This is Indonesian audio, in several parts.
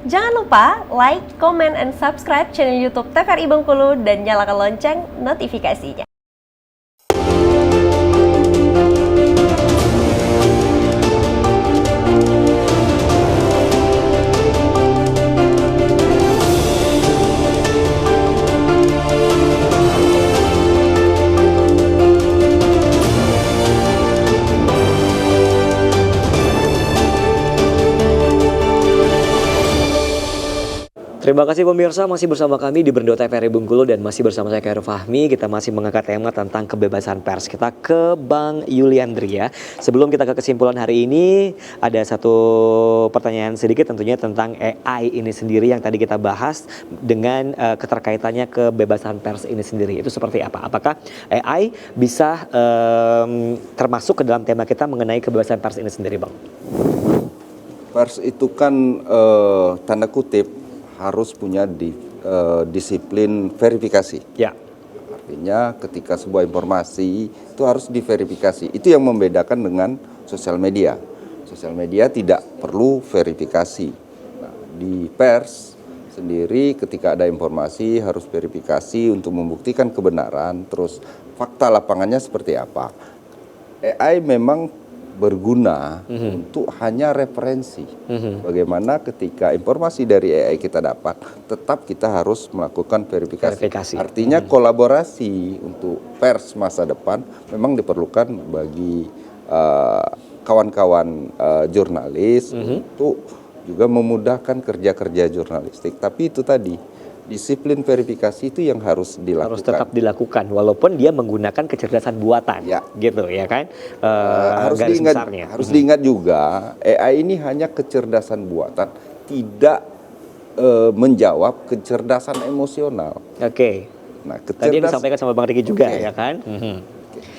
Jangan lupa like, comment, and subscribe channel YouTube TVRI Bengkulu dan nyalakan lonceng notifikasinya. Terima kasih pemirsa, masih bersama kami di Berndo TVRI Bengkulu dan masih bersama saya Khairul Fahmi. Kita masih mengangkat tema tentang kebebasan pers. Kita ke Bang Yuliandri ya. Sebelum kita ke kesimpulan hari ini, ada satu pertanyaan sedikit tentunya tentang AI ini sendiri yang tadi kita bahas dengan keterkaitannya kebebasan pers ini sendiri. Itu seperti apa? Apakah AI bisa termasuk ke dalam tema kita mengenai kebebasan pers ini sendiri, Bang? Pers itu kan tanda kutip harus punya disiplin verifikasi. Ya. Artinya ketika sebuah informasi itu harus diverifikasi. Itu yang membedakan dengan sosial media. Sosial media tidak perlu verifikasi. Nah, di pers sendiri ketika ada informasi harus verifikasi untuk membuktikan kebenaran, terus fakta lapangannya seperti apa. AI memang berguna untuk hanya referensi. Bagaimana ketika informasi dari AI kita dapat, tetap kita harus melakukan verifikasi. Artinya kolaborasi untuk pers masa depan memang diperlukan bagi kawan-kawan jurnalis untuk juga memudahkan kerja-kerja jurnalistik. Tapi itu tadi, disiplin verifikasi itu yang harus dilakukan. Harus tetap dilakukan walaupun dia menggunakan kecerdasan buatan, ya. Gitu ya kan? Harus diingat juga AI ini hanya kecerdasan buatan, tidak menjawab kecerdasan emosional. Oke. Nah, tadi yang disampaikan sama Bang Riki juga ya kan?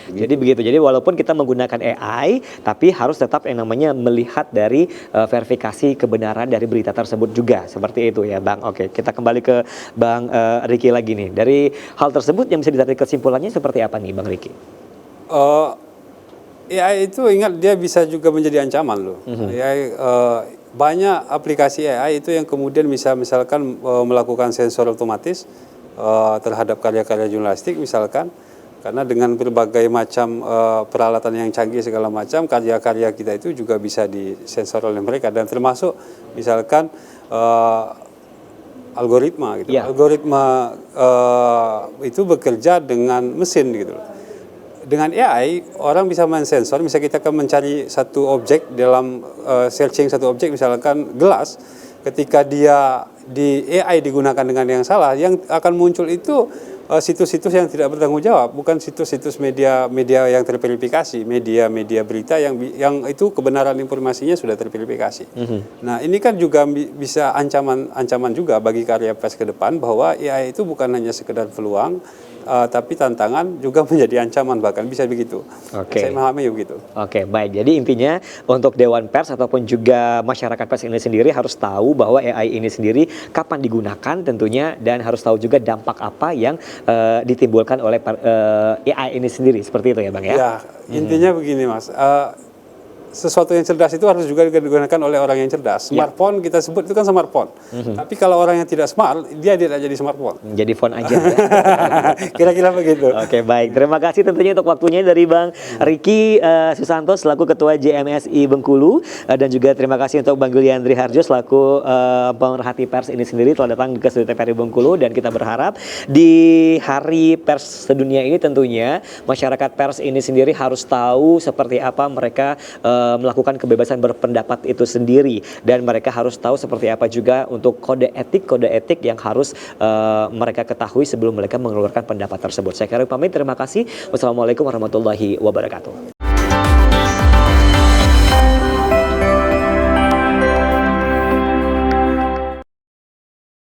Jadi begitu. Jadi walaupun kita menggunakan AI, tapi harus tetap yang namanya melihat dari verifikasi kebenaran dari berita tersebut juga. Seperti itu ya Bang. Oke, kita kembali ke Bang Riki lagi nih. Dari hal tersebut yang bisa ditarik kesimpulannya seperti apa nih Bang Riki? AI itu ingat dia bisa juga menjadi ancaman loh. AI, banyak aplikasi AI itu yang kemudian misalkan melakukan sensor otomatis terhadap karya-karya jurnalistik misalkan. Karena dengan berbagai macam peralatan yang canggih segala macam, karya-karya kita itu juga bisa disensor oleh mereka. Dan termasuk misalkan algoritma gitu. Yeah. Algoritma itu bekerja dengan mesin gitu. Dengan AI, orang bisa mensensor, misalnya kita akan mencari satu objek dalam searching satu objek, misalkan gelas, ketika dia di AI digunakan dengan yang salah, yang akan muncul itu situs-situs yang tidak bertanggung jawab, bukan situs-situs media yang terverifikasi, media berita yang itu kebenaran informasinya sudah terverifikasi. Nah, ini kan juga bisa ancaman juga bagi karya pers ke depan bahwa AI itu bukan hanya sekedar peluang, tapi tantangan juga menjadi ancaman, bahkan bisa begitu. Saya memahami begitu. Oke, baik. Jadi intinya untuk Dewan Pers ataupun juga masyarakat pers ini sendiri harus tahu bahwa AI ini sendiri kapan digunakan tentunya, dan harus tahu juga dampak apa yang ditimbulkan oleh AI ini sendiri. Seperti itu ya Bang ya? Ya, intinya begini Mas. Sesuatu yang cerdas itu harus juga digunakan oleh orang yang cerdas. Smartphone kita sebut itu kan smartphone. Tapi kalau orang yang tidak smart, dia tidak jadi smartphone. Jadi phone aja ya? Kira-kira begitu. Oke, baik. Terima kasih tentunya untuk waktunya dari Bang Riki Susanto selaku Ketua JMSI Bengkulu, dan juga terima kasih untuk Bang Yuliandri Harjo selaku pemerhati pers ini sendiri telah datang ke studio TVRI Bengkulu, dan kita berharap di Hari Pers Sedunia ini tentunya masyarakat pers ini sendiri harus tahu seperti apa mereka melakukan kebebasan berpendapat itu sendiri, dan mereka harus tahu seperti apa juga untuk kode etik yang harus mereka ketahui sebelum mereka mengeluarkan pendapat tersebut. Saya Khairul pamit, terima kasih. Wassalamualaikum warahmatullahi wabarakatuh.